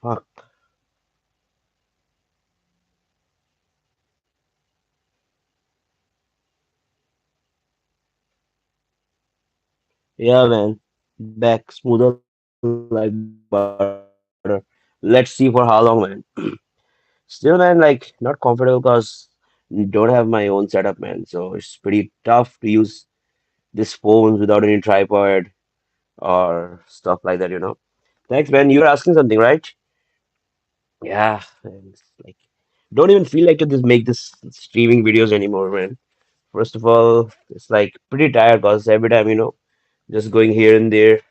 Fuck. Yeah, man. Back smoother like butter. Let's see for how long, man. Still, man, like not comfortable because don't have my own setup, man. So it's pretty tough to use these phones without any tripod or stuff like that. Thanks, man. You were asking something, right? Yeah, and it's like don't even feel like to just make this streaming videos anymore, man. First of all, it's like pretty tired because every time, just going here and there,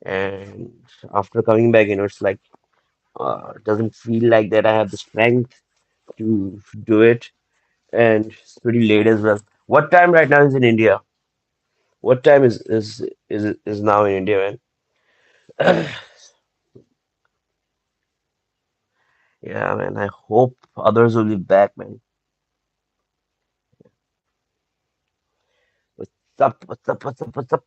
and after coming back, it's like it doesn't feel like that I have the strength to do it, and it's pretty late as well. What time right now is in India? What time is now in India, man? Yeah, man. I hope others will be back, man. What's up? What's up? What's up? What's up?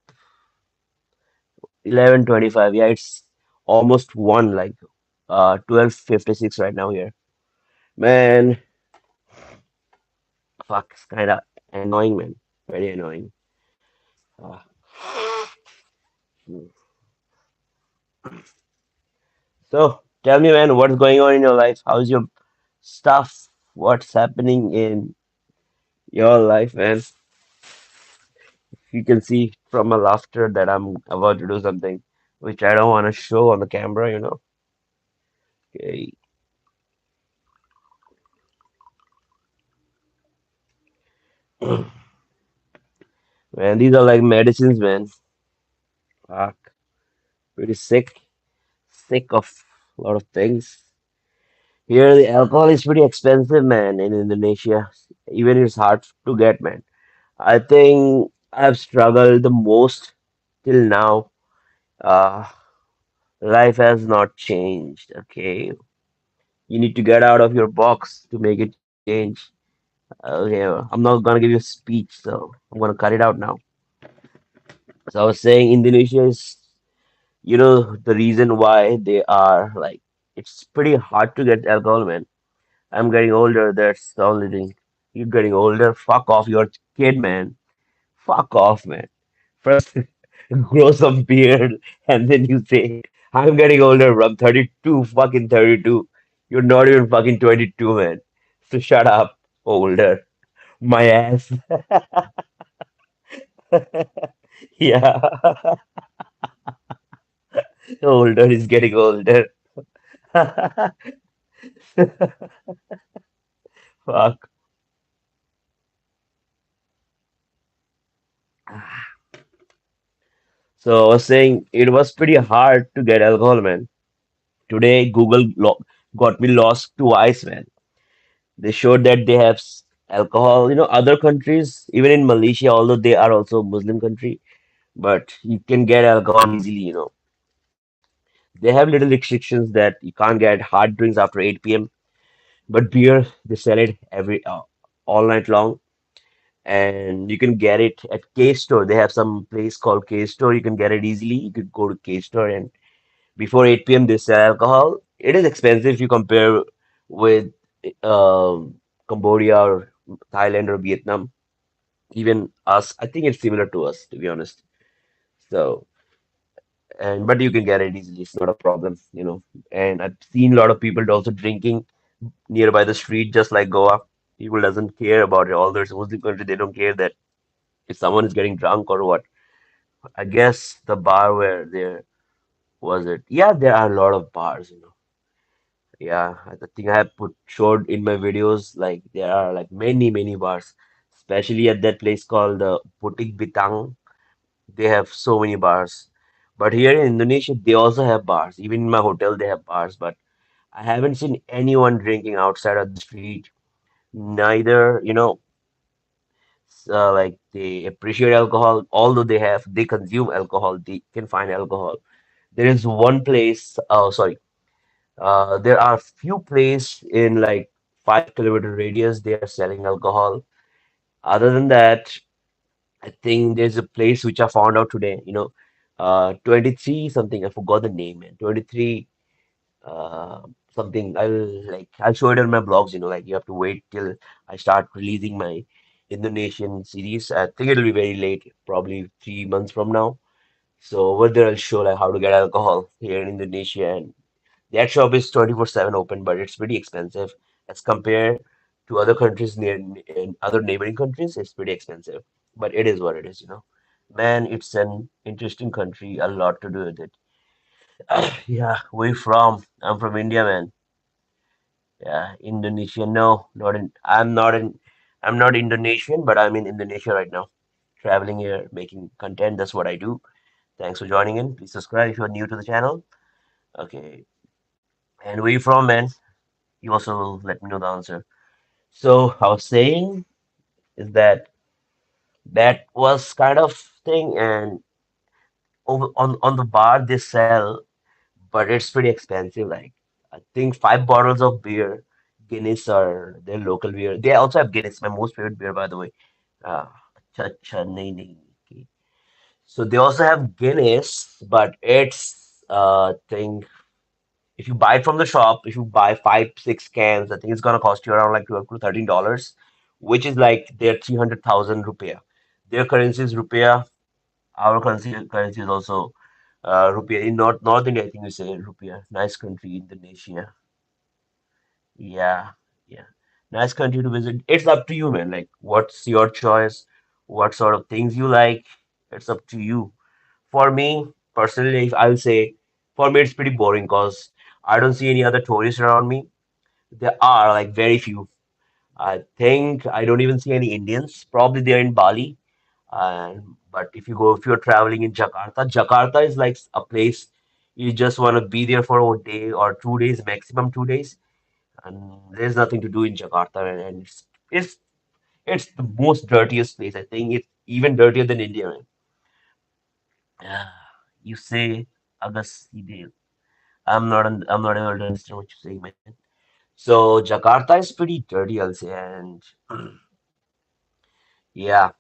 11:25. Yeah, it's almost one, like 12:56 right now here. Man, fuck, it's kind of annoying, man. Very annoying. Uh, so tell me, man, what's going on in your life? How's your stuff? What's happening in your life, man? You can see from my laughter that I'm about to do something which I don't want to show on the camera. Okay. Man, these are like medicines, man. Fuck. Pretty sick. Sick of a lot of things. Here, the alcohol is pretty expensive, man, in Indonesia. Even it's hard to get, man. I think I've struggled the most till now. Uh, Life has not changed, okay? You need to get out of your box to make it change. Okay, I'm not gonna give you a speech, so I'm gonna cut it out now. So I was saying Indonesia is, the reason why they are like, it's pretty hard to get alcohol, man. I'm getting older. That's the only thing. You're getting older. Fuck off. You're a kid, man. Fuck off, man. First, grow some beard, and then you say, I'm getting older. I'm 32, fucking 32. You're not even fucking 22, man. So shut up, older. My ass. Yeah, older is getting older. Fuck. So I was saying it was pretty hard to get alcohol, man. Today, Google got me lost twice, man. They showed that they have alcohol. Other countries, even in Malaysia, although they are also a Muslim country, but you can get alcohol easily. They have little restrictions that you can't get hard drinks after 8 p.m. But beer, they sell it all night long, and you can get it at K Store. They have some place called K Store. You can get it easily. You could go to K Store and before 8 p.m. they sell alcohol. It is expensive if you compare with Cambodia or Thailand or Vietnam. Even us, I think it's similar to us, to be honest. So, and but you can get it easily. It's not a problem. And I've seen a lot of people also drinking nearby the street, just like Goa. People doesn't care about it. All those Muslim country, they don't care that if someone is getting drunk or what. I guess the bar where there was it. Yeah, there are a lot of bars. Yeah, I think I have put showed in my videos like there are like many many bars, especially at that place called Putik Bitang. They have so many bars. But here in Indonesia, they also have bars. Even in my hotel, they have bars. But I haven't seen anyone drinking outside of the street. Neither, like they appreciate alcohol, although they consume alcohol, they can find alcohol. There is one place. Oh, sorry. There are few places in like 5 kilometer radius they are selling alcohol. Other than that, I think there's a place which I found out today, 23 something, I forgot the name, man. 23 uh, something. I'll show it on my blogs, like you have to wait till I start releasing my Indonesian series. I think it'll be very late, probably 3 months from now. So over there I'll show like how to get alcohol here in Indonesia, and that shop is 24/7 open, but it's pretty expensive as compared to other countries near in other neighboring countries. It's pretty expensive, but it is what it is. Man, it's an interesting country. A lot to do with it. Yeah, where you from? I'm from India, man. Yeah, Indonesia. No, not in. I'm not in. I'm not Indonesian, but I'm in Indonesia right now, traveling here, making content. That's what I do. Thanks for joining in. Please subscribe if you're new to the channel. Okay, and where you from, man? You also let me know the answer. So I was saying is that that was kind of thing, and over on the bar they sell, but it's pretty expensive. Like I think 5 bottles of beer, Guinness or their local beer. They also have Guinness, my most favorite beer, by the way. Uh, cha cha nahi nahi. Okay. So they also have Guinness, but it's thing. If you buy it from the shop, if you buy 5 6 cans, I think it's gonna cost you around like $12 to $13, which is like their 300,000 rupiah. Their currency is rupiah. Our currency is also rupiah. In North India, I think we say rupiah. Nice country, Indonesia. Yeah, yeah. Nice country to visit. It's up to you, man. Like, what's your choice? What sort of things you like? It's up to you. For me, personally, if I'll say, for me, it's pretty boring because I don't see any other tourists around me. There are like very few. I think I don't even see any Indians. Probably they're in Bali. But if you're traveling in Jakarta, Jakarta is like a place you just want to be there for a day or 2 days, maximum 2 days, and there's nothing to do in Jakarta, and it's it's the most dirtiest place. I think it's even dirtier than India, man. You say Agas Sidel. I'm not able to understand what you're saying, man. So Jakarta is pretty dirty, I'll say, and yeah.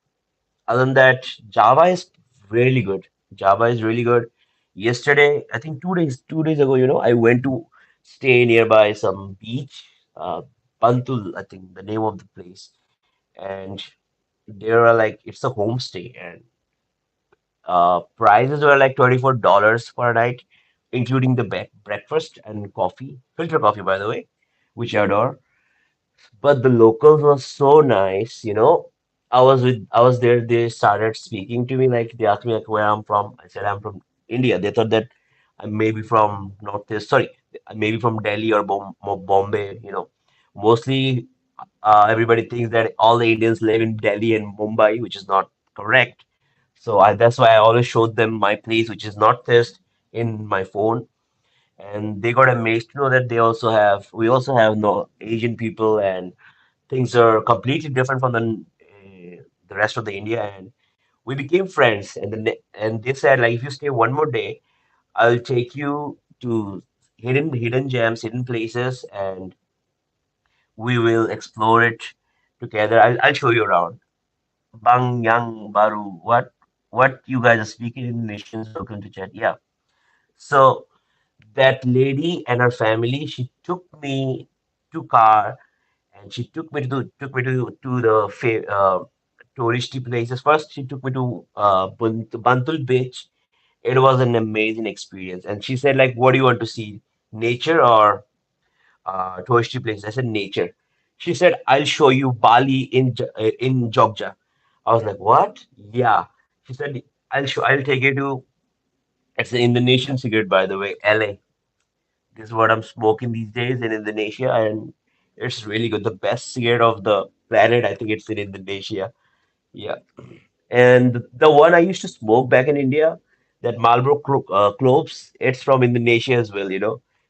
Other than that, Java is really good. Java is really good. Yesterday, I think 2 days ago, I went to stay nearby some beach, uh, Bantul, I think the name of the place, and there are like it's a homestay, and prices were like $24 per night, including the breakfast and coffee, filter coffee, by the way, which I adore. But the locals were so nice. I was there, they started speaking to me, like they asked me like where I'm from. I said I'm from India. They thought that I may be from Northeast, sorry, maybe from Delhi or Bombay. Mostly everybody thinks that all the Indians live in Delhi and Mumbai, which is not correct. So that's why I always showed them my place, which is Northeast, in my phone, and they got amazed to know that we also have no Asian people, and things are completely different from the rest of the India, and we became friends. And they said like if you stay one more day, I'll take you to hidden gems, hidden places, and we will explore it together. I'll show you around. Bang Yang Baru. What you guys are speaking Indonesians? Welcome to chat. Yeah. So that lady and her family, she took me to car, and she took me to the touristy places. First, she took me to Bantul Beach. It was an amazing experience, and she said like, "What do you want to see? Nature or touristy places?" I said, "Nature." She said, "I'll show you Bali in Jogja." I was like, "What?" Yeah. She said, I'll take you to." It's an Indonesian cigarette, by the way, LA. This is what I'm smoking these days in Indonesia, and it's really good. The best cigarette of the planet, I think it's in Indonesia. Yeah. And the one I used to smoke back in India, that Marlboro Cloves, it's from Indonesia as well.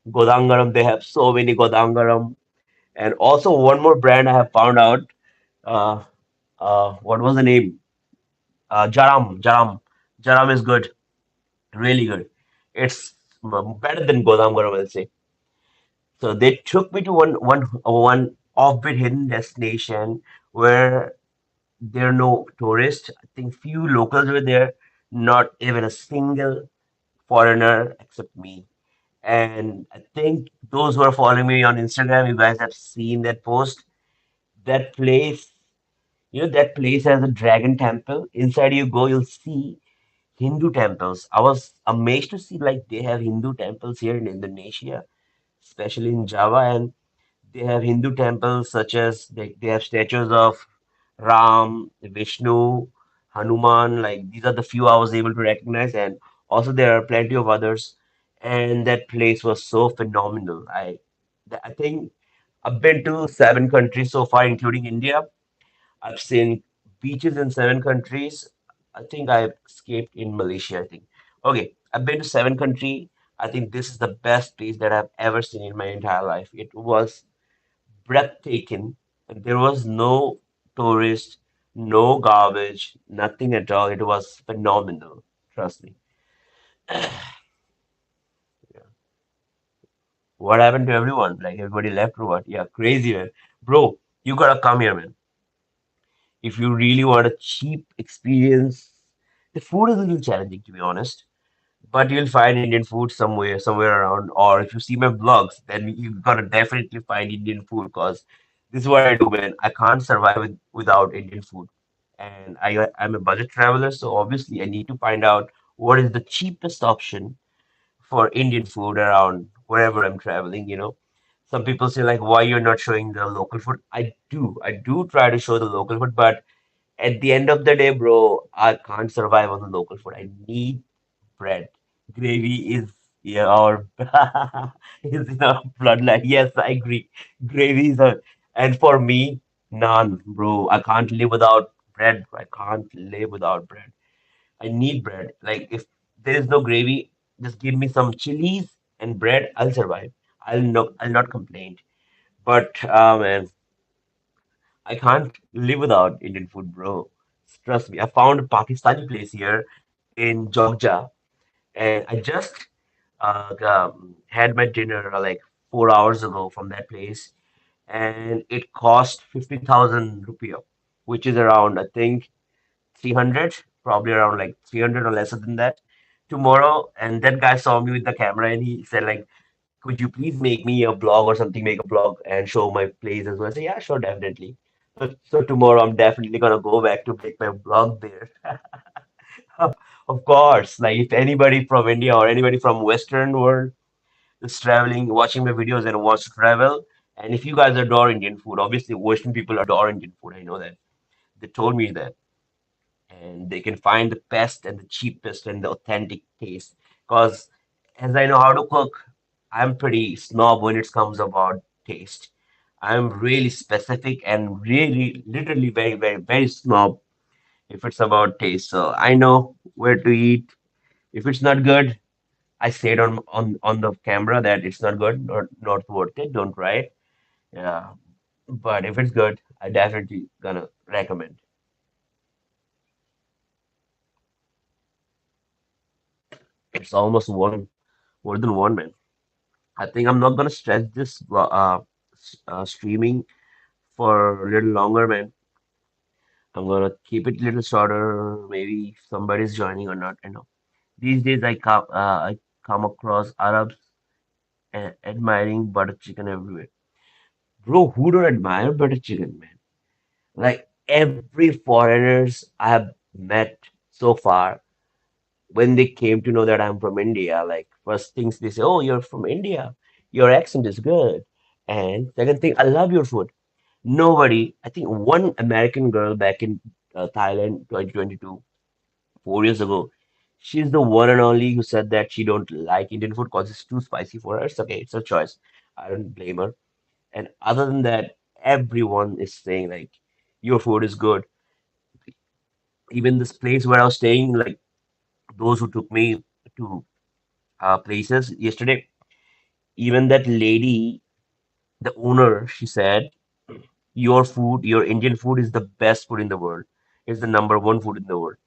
Godangaram, they have so many Godangaram. And also one more brand I have found out. Uh, what was the name? Jaram. Jaram. Jaram is good, really good. It's better than Godangaram, I'll say. So they took me to one offbeat hidden destination where there are no tourists. I think few locals were there, not even a single foreigner except me. And I think those who are following me on Instagram, you guys have seen that post. That place, that place has a dragon temple. Inside you go, you'll see Hindu temples. I was amazed to see like they have Hindu temples here in Indonesia, especially in Java, and they have Hindu temples such as they have statues of Ram, Vishnu, Hanuman. Like these are the few I was able to recognize, and also there are plenty of others. And that place was so phenomenal. I think I've been to 7 countries so far, including India. I've seen beaches in 7 countries. I think I escaped in Malaysia, I think. Okay, I've been to 7 countries. I think this is the best place that I've ever seen in my entire life. It was breathtaking. And there was no tourist, no garbage, nothing at all. It was phenomenal. Trust me. What happened to everyone? Like everybody left or what? Yeah, crazy man. Bro, you gotta come here, man. If you really want a cheap experience, the food is a little challenging to be honest. But you'll find Indian food somewhere around. Or if you see my vlogs, then you gotta definitely find Indian food because this is what I do, man. I can't survive without Indian food. And I'm a budget traveler, so obviously I need to find out what is the cheapest option for Indian food around wherever I'm traveling, Some people say like why you're not showing the local food. I do try to show the local food, but at the end of the day, bro, I can't survive on the local food. I need bread. Gravy is yeah, or is in our bloodline. Yes, I agree. Gravy is a and for me, none, bro. I can't live without bread. I can't live without bread. I need bread. Like if there is no gravy, just give me some chilies and bread. I'll survive. I'll not complain. But man, I can't live without Indian food, bro. Trust me. I found a Pakistani place here in Jogja, and I just had my dinner like 4 hours ago from that place, and it cost 50,000 rupiah, which is around I think 300, probably around like 300 or lesser than that. Tomorrow, and that guy saw me with the camera, and he said like, "Could you please make me a blog or something, make a blog and show my place as well?" I said, "Yeah, sure, definitely." So tomorrow I'm definitely gonna go back to make my blog there. Of course, like if anybody from India or anybody from Western world is traveling, watching my videos and wants to travel, and if you guys adore Indian food, obviously Western people adore Indian food. I know that. They told me that. And they can find the best and the cheapest and the authentic taste. Because as I know how to cook, I'm pretty snob when it comes about taste. I'm really specific and really, literally very, very, very snob if it's about taste. So I know where to eat. If it's not good, I say it on the camera that it's not good, not worth it. Don't try it. Yeah. But if it's good, I definitely gonna recommend. It's almost one more than one, man. I think I'm not gonna stretch this streaming for a little longer, man. I'm gonna keep it a little shorter. Maybe if somebody's joining or not. I know. These days I come across Arabs admiring butter chicken everywhere. Bro, who don't admire butter chicken, man? Like every foreigners I have met so far, when they came to know that I'm from India, like first things they say, "Oh, you're from India. Your accent is good." And second thing, "I love your food." Nobody, I think one American girl back in Thailand, 2022, 4 years ago, she's the one and only who said that she don't like Indian food because it's too spicy for her. It's okay, it's her choice. I don't blame her. And other than that, everyone is saying like, your food is good. Even this place where I was staying, like those who took me to places yesterday, even that lady, the owner, she said, your food, your Indian food is the best food in the world. It's the number one food in the world.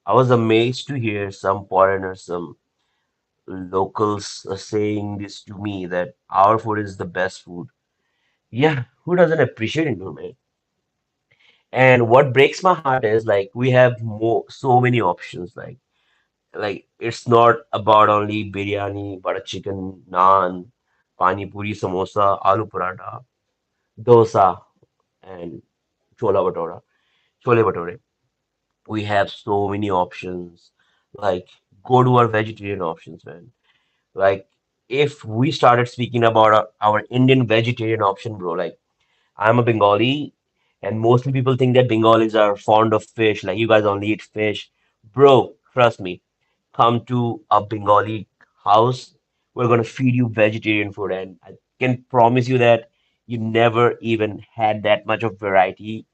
I was amazed to hear some foreigners, some locals are saying this to me that our food is the best food. Yeah, who doesn't appreciate Indian, man? And what breaks my heart is like we have so many options. Like it's not about only biryani, butter chicken, naan, pani puri, samosa, aloo paratha, dosa, and chola bhatura, chole bhature. We have so many options. Like go to our vegetarian options, man. Like if we started speaking about our Indian vegetarian option, bro, like I'm a Bengali, and mostly people think that Bengalis are fond of fish, like you guys only eat fish. Bro, trust me, come to a Bengali house, we're gonna feed you vegetarian food, and I can promise you that you never even had that much of variety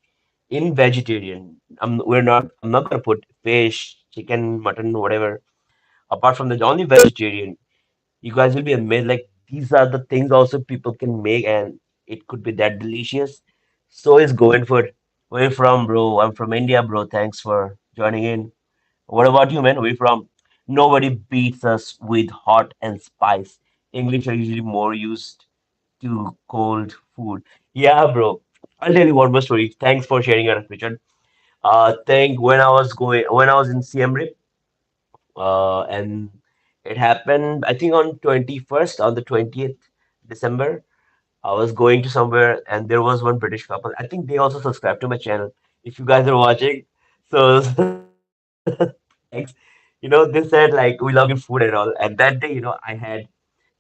in vegetarian. I'm not gonna put fish, chicken, mutton, whatever. Apart from the only vegetarian, you guys will be amazed. Like these are the things also people can make, and it could be that delicious. So is going food. Where you from, bro? I'm from India, bro. Thanks for joining in. What about you, man? Where you from? Nobody beats us with hot and spice. English are usually more used to cold food. Yeah, bro. I'll tell you one more story. Thanks for sharing your Richard. Think when I was in Siem Reap, and it happened, I think on 21st, on the 20th December. I was going to somewhere and there was one British couple. I think they also subscribe to my channel. If you guys are watching, so thanks. They said like we love your food and all. And that day, I had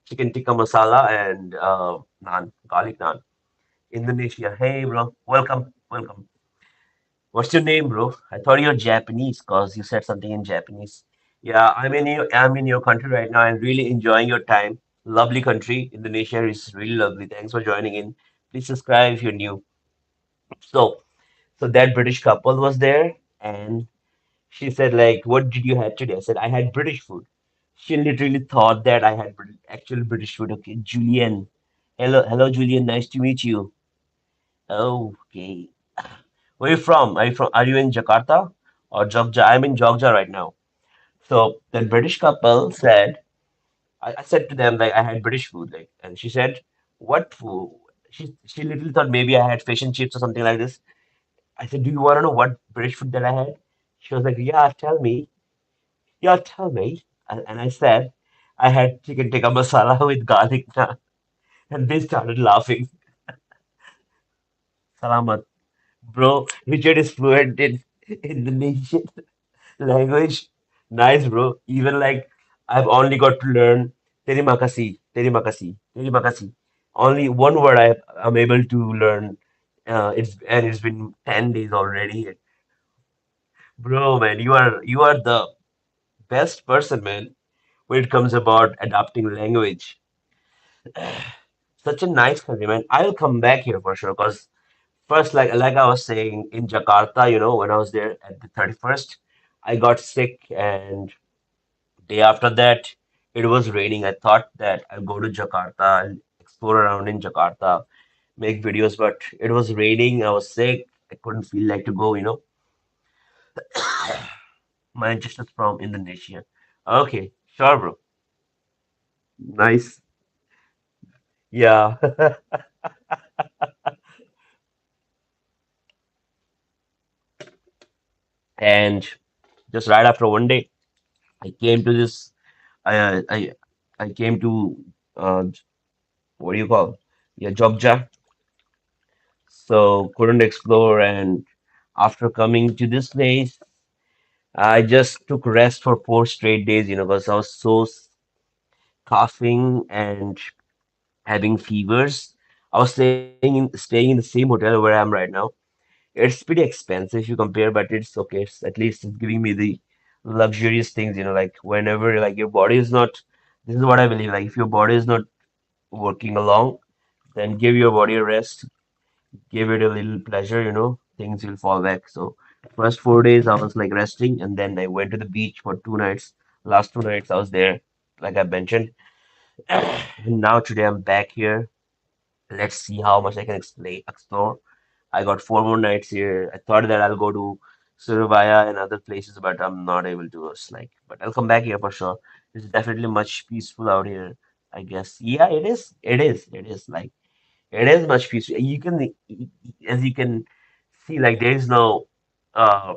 chicken tikka masala and naan, garlic naan. Indonesia. Hey, bro, welcome, welcome. What's your name, bro? I thought you're Japanese because you said something in Japanese. Yeah, I'm in your country right now and really enjoying your time. Lovely country. Indonesia is really lovely. Thanks for joining in. Please subscribe if you're new. So, so that British couple was there and she said like, "What did you have today?" I said, "I had British food." She literally thought that I had actual British food. Okay, Julian. Hello, Julian. Nice to meet you. Okay. Where you from? Are you in Jakarta or Jogja? I'm in Jogja right now. So the British couple said, I said to them like I had British food, like, and she said, "What food?" She literally thought maybe I had fish and chips or something like this. I said, "Do you want to know what British food that I had?" She was like, "Yeah, tell me. Yeah, tell me." And I said, "I had chicken tikka masala with garlic naan," and they started laughing. Salamat, bro. Richard is fluent in Indonesian language. Nice, bro. Even like I've only got to learn terima kasih, terima kasih, terima kasih. Only one word I'm able to learn. It's been 10 days already. Bro, man, you are the best person, man, when it comes about adapting language. Such a nice country, man. I'll come back here for sure. Cause first, like I was saying in Jakarta, when I was there at the 31st, I got sick and day after that, it was raining. I thought that I'll go to Jakarta and explore around in Jakarta, make videos, but it was raining. I was sick. I couldn't feel like to go. Manchester's from Indonesia. Okay, sure, bro. Nice. Yeah. And just right after one day, I came to this. I came to what do you call? Yeah, Jogja. So couldn't explore, and after coming to this place, I just took rest for 4 straight days, because I was so coughing and having fevers. I was staying in the same hotel where I am right now. It's pretty expensive if you compare, but it's okay. At least it's giving me the luxurious things, like whenever like your body is not. This is what I believe. Like if your body is not working along, then give your body a rest, give it a little pleasure, things will fall back. So first 4 days I was like resting and then I went to the beach for 2 nights. Last 2 nights I was there, like I mentioned. And now today I'm back here. Let's see how much I can explore. I got 4 more nights here. I thought that I'll go to Surabaya and other places, but I'm not able to. It's like, but I'll come back here for sure. It's definitely much peaceful out here, I guess. Yeah, it is. It is. It is like it is much peaceful. You can, as you can see, like there is no uh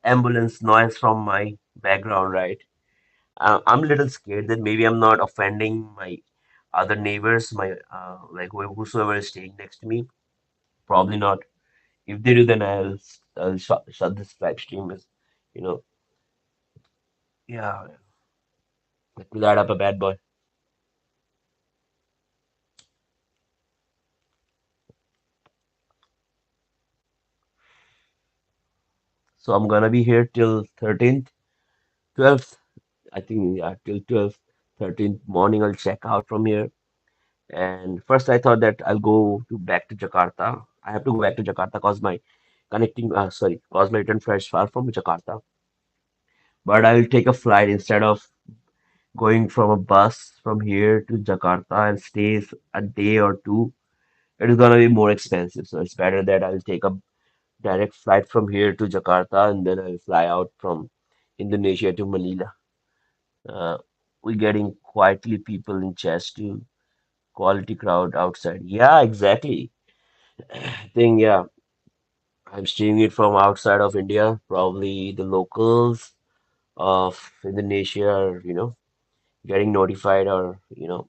ambulance noise from my background, right? I'm a little scared that maybe I'm not offending my other neighbors, my like whosoever is staying next to me. Probably not. If they do, then I'll shut this live stream. Is you know, yeah. Let me light up a bad boy. So I'm gonna be here till 13th, 12th. I think yeah, till 12th, 13th morning. I'll check out from here. And first, I thought that I'll go to back to Jakarta. I have to go back to Jakarta because my cause my return flight is far from Jakarta. But I'll take a flight instead of going from a bus from here to Jakarta and stays a day or two. It is gonna be more expensive, so it's better that I'll take a direct flight from here to Jakarta and then I'll fly out from Indonesia to Manila. Uh, we're getting quietly people in chest too. Quality crowd outside. Yeah, exactly. Thing, yeah. I'm streaming it from outside of India. Probably the locals of Indonesia are, getting notified or,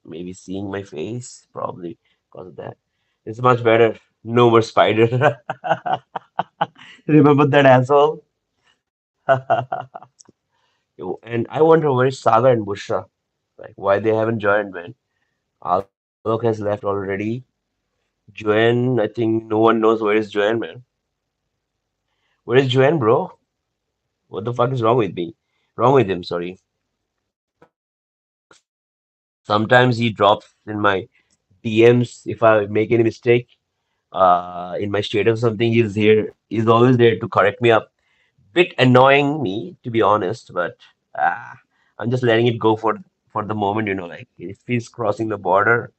maybe seeing my face. Probably because of that. It's much better. No more spider. Remember that asshole? Yo, and I wonder where is Saga and Bushra? Like, why they haven't joined, man? Alok has left already. Joanne, I think no one knows where is Joanne, man. Where is Joanne, bro? What the fuck is wrong with me? Wrong with him, sorry. Sometimes he drops in my DMs if I make any mistake. In my status or something, he's here. He's always there to correct me up. Bit annoying me, to be honest, but uh, I'm just letting it go for the moment, like if he's crossing the border,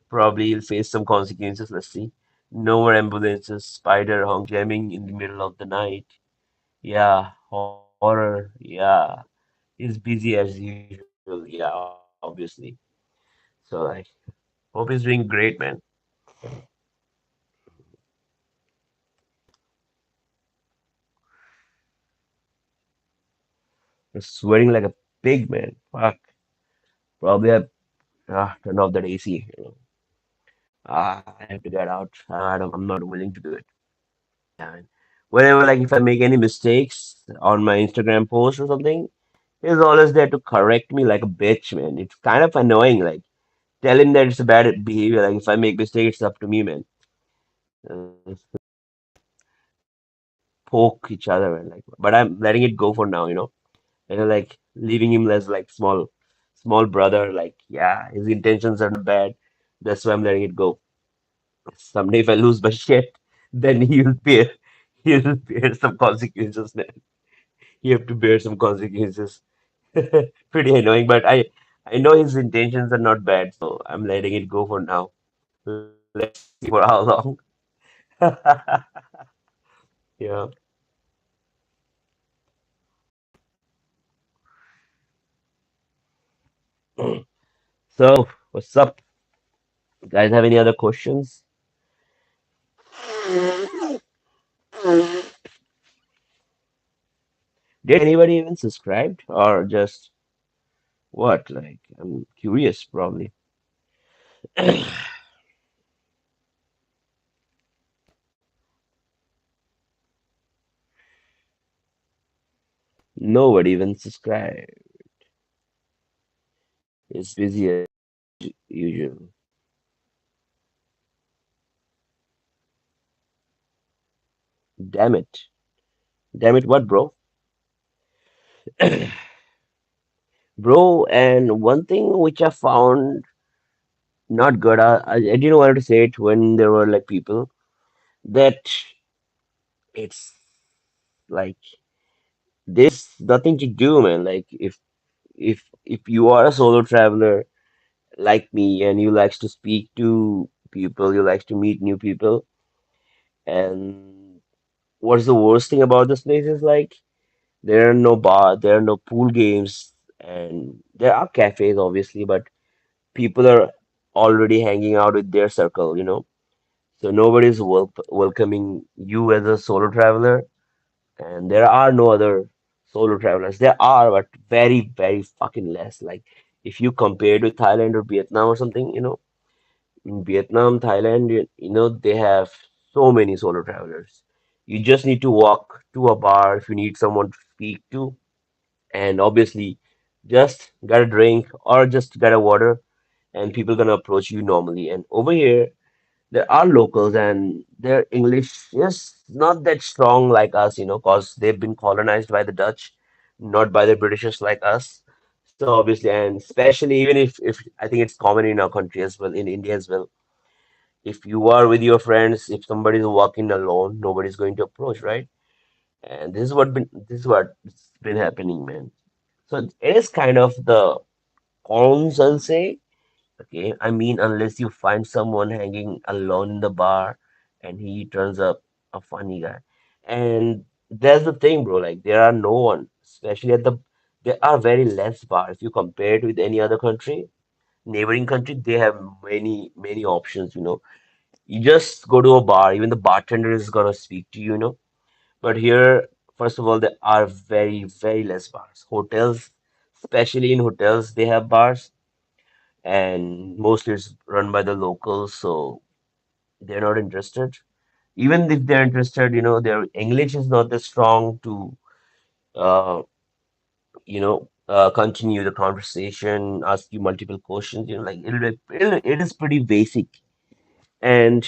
probably he'll face some consequences. Let's see. No more ambulances, spider honk jamming in the middle of the night. Yeah, horror. Yeah, he's busy as usual. Yeah, obviously. So like, hope he's doing great, man. He's sweating like a pig, man. Fuck. Probably I turn off that AC. I have to get out. I'm not willing to do it. Yeah. Whenever, like, if I make any mistakes on my Instagram post or something, he's always there to correct me like a bitch, man. It's kind of annoying. Like, tell him that it's a bad behavior. Like, if I make mistakes, it's up to me, man. Poke each other, man. Like, but I'm letting it go for now. Like leaving him as like small brother. Like, yeah, his intentions are not bad. That's why I'm letting it go. Someday, if I lose my shit, then he'll bear some consequences. Then he have to bear some consequences. Pretty annoying, but I know his intentions are not bad, so I'm letting it go for now. Let's see for how long. Yeah. So, what's up? You guys have any other questions? Did anybody even subscribed or just what? Like, I'm curious, probably. Nobody even subscribed. It's busy as usual. Damn it. Damn it, what, bro? Bro, and one thing which I found not good, I didn't want to say it when there were like people that it's like there's nothing to do, man. Like if you are a solo traveler like me and you likes to speak to people, you likes to meet new people, and what's the worst thing about this place is like there are no pool games And there are cafes, obviously, but people are already hanging out with their circle, So nobody's welcoming you as a solo traveler, and there are no other solo travelers. There are, but very, very fucking less. Like if you compare to Thailand or Vietnam or something, in Vietnam, Thailand, they have so many solo travelers. You just need to walk to a bar if you need someone to speak to, and obviously just get a drink or just get a water, and people gonna approach you normally. And over here, there are locals, and their English is not that strong like us, cause they've been colonized by the Dutch, not by the Britishers like us. So obviously, and especially even if I think it's common in our country as well, in India as well. If you are with your friends, if somebody's walking alone, nobody's going to approach, right? And this is what's been happening, man. So it is kind of the cons, I'll say. Okay, I mean, unless you find someone hanging alone in the bar and he turns up a funny guy. And that's the thing, bro. Like, there are no one, especially there are very less bars. If you compare it with any other country, neighboring country, they have many, many options, You just go to a bar, even the bartender is gonna speak to you, But here, first of all, there are very, very less bars. Hotels, especially in hotels, they have bars, and mostly it's run by the locals, so they're not interested. Even if they're interested, their English is not that strong to, uh, continue the conversation, ask you multiple questions. Like it is pretty basic. And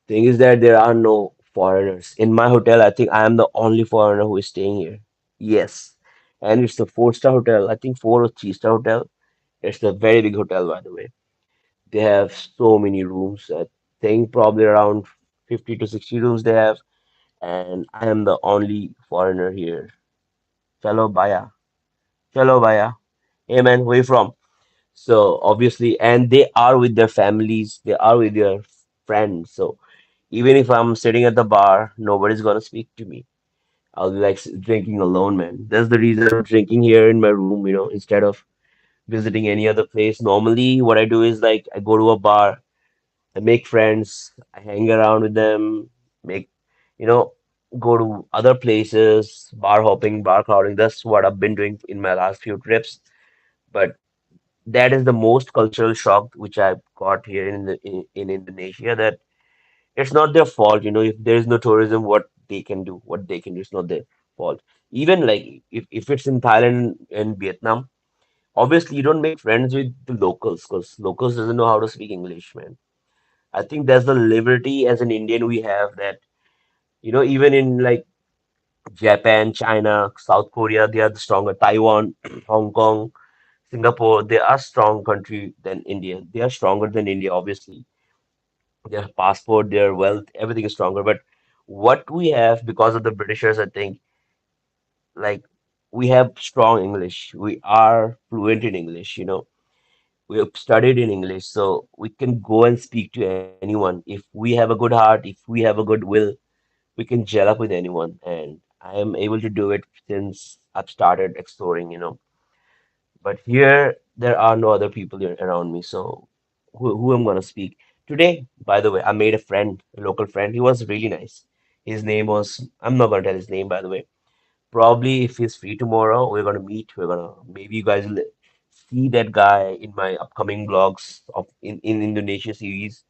thing is that there are no foreigners in my hotel. I think I am the only foreigner who is staying here. Yes, and it's a four-star hotel. I think four or three-star hotel. It's a very big hotel, by the way. They have so many rooms. I think probably around 50 to 60 rooms they have, and I am the only foreigner here. Fellow Baya, fellow Baya. Hey man, where you from? So obviously, and they are with their families, they are with their friends. So even if I'm sitting at the bar, nobody's gonna speak to me. I'll be like drinking alone, man. That's the reason I'm drinking here in my room, instead of visiting any other place. Normally, what I do is like I go to a bar, I make friends, I hang around with them, make, you know, go to other places, bar hopping, bar crowding. That's what I've been doing in my last few trips. But that is the most cultural shock which I've got here in Indonesia, that it's not their fault, if there is no tourism, what they can do, it's not their fault. Even like if it's in Thailand and Vietnam, obviously you don't make friends with the locals because locals doesn't know how to speak English, man. I think that's the liberty as an Indian we have, that, even in like Japan, China, South Korea, they are the stronger. Taiwan, Hong Kong, Singapore, they are strong country than India. They are stronger than India, obviously. Their passport, their wealth, everything is stronger. But what we have because of the Britishers, I think, like we have strong English. We are fluent in English, We have studied in English, so we can go and speak to anyone. If we have a good heart, if we have a good will, we can gel up with anyone. And I am able to do it since I've started exploring, But here, there are no other people here around me, so who am gonna speak? Today, by the way, I made a friend, a local friend. He was really nice. His name was, I'm not gonna tell his name, by the way. Probably if he's free tomorrow, we're gonna meet. Maybe you guys will see that guy in my upcoming vlogs in Indonesia series.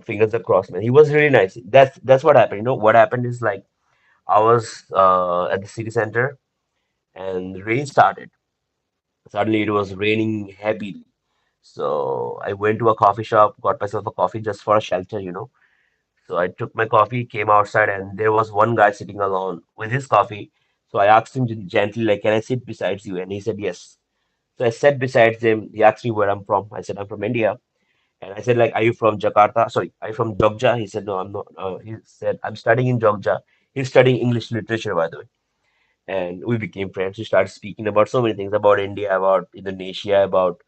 Fingers crossed, man. He was really nice. That's what happened. What happened is like I was at the city center and the rain started. Suddenly it was raining heavily. So I went to a coffee shop, got myself a coffee just for a shelter. So I took my coffee, came outside, and there was one guy sitting alone with his coffee. So I asked him gently, like, can I sit beside you? And he said yes. So I sat beside him. He asked me where I'm from. I said I'm from India. And I said, like, are you from Jakarta? Sorry, are you from Jogja? He said, no, I'm not. He said, I'm studying in Jogja. He's studying English literature, by the way. And we became friends. We started speaking about so many things, about India, about Indonesia, about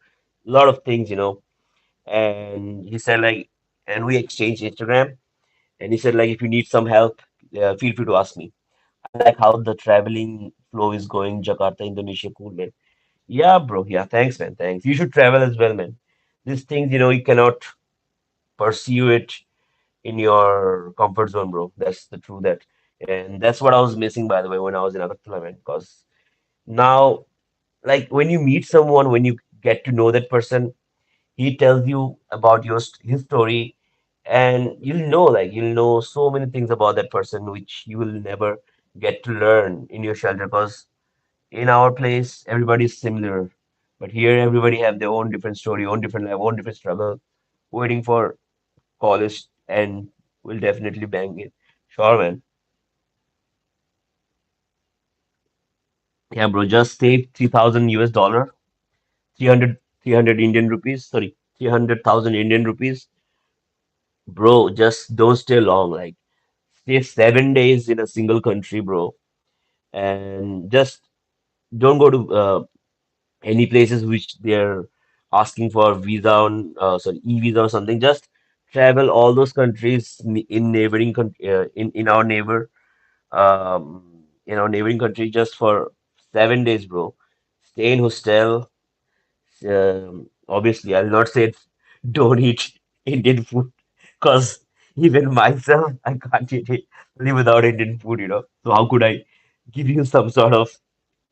a lot of things, And he said, like, and we exchanged Instagram. And he said, like, if you need some help, feel free to ask me. I like how the traveling flow is going, Jakarta, Indonesia, cool, man. Yeah, bro. Yeah, thanks, man. Thanks. You should travel as well, man. These things, you cannot pursue it in your comfort zone, bro. That's the truth that, and that's what I was missing, by the way, when I was in Agartala, man. Because now, like when you meet someone, when you get to know that person, he tells you about his story, and you'll know so many things about that person which you will never get to learn in your shelter. Because in our place, everybody's similar, but here everybody have their own different story, own different life, own different struggle, waiting for college, and will definitely bang it. Sure, man. Yeah, bro, just save 3,000 US dollar, 300 Indian rupees, sorry, 300,000 Indian rupees. Bro, just don't stay long. Like, stay 7 days in a single country, bro. And just don't go to any places which they're asking for visa on, sorry, e-visa or something. Just travel all those countries in neighboring, in our neighboring country just for 7 days, bro. Stay in hostel. Obviously, I'll not say don't eat Indian food because even myself, I can't live without Indian food. So how could I give you some sort of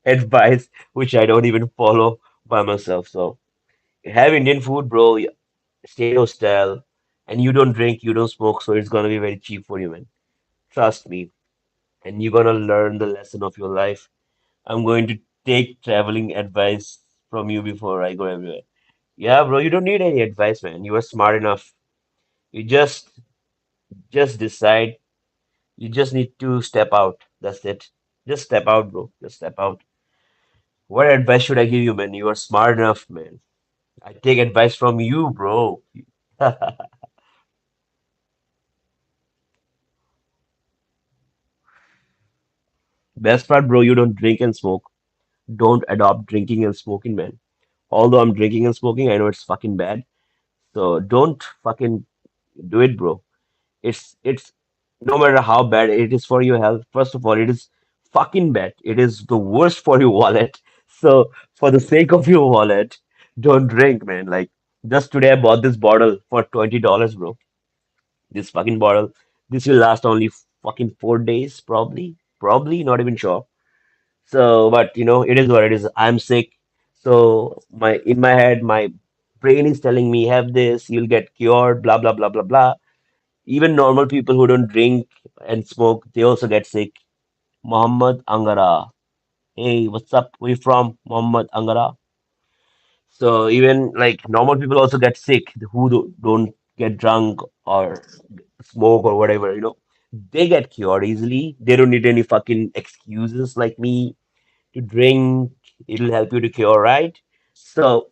advice which I don't even follow by myself? So have Indian food, bro. Stay in hostel, and you don't drink, you don't smoke, so it's gonna be very cheap for you, man. Trust me, and you're gonna learn the lesson of your life. I'm going to take traveling advice from you before I go everywhere. Yeah, bro, you don't need any advice, man. You are smart enough. You just decide. You just need to step out. That's it. Just step out, bro. Just step out. What advice should I give you, man? You are smart enough, man. I take advice from you, bro. Best part, bro, you don't drink and smoke. Don't adopt drinking and smoking, man. Although I'm drinking and smoking, I know it's fucking bad. So don't fucking do it, bro. It's no matter how bad it is for your health. First of all, it is fucking bad. It is the worst for your wallet. So for the sake of your wallet, don't drink, man. Like just today, I bought this bottle for $20, bro. This fucking bottle. This will last only fucking 4 days, probably. Probably, not even sure. So, but it is what it is. I'm sick. So in my head, my brain is telling me, have this, you'll get cured, blah blah blah blah blah. Even normal people who don't drink and smoke, they also get sick. Muhammad Angara. Hey, what's up? Where you from? Muhammad Angara. So even like normal people also get sick who don't get drunk or smoke or whatever. They get cured easily. They don't need any fucking excuses like me to drink. It'll help you to cure, right? So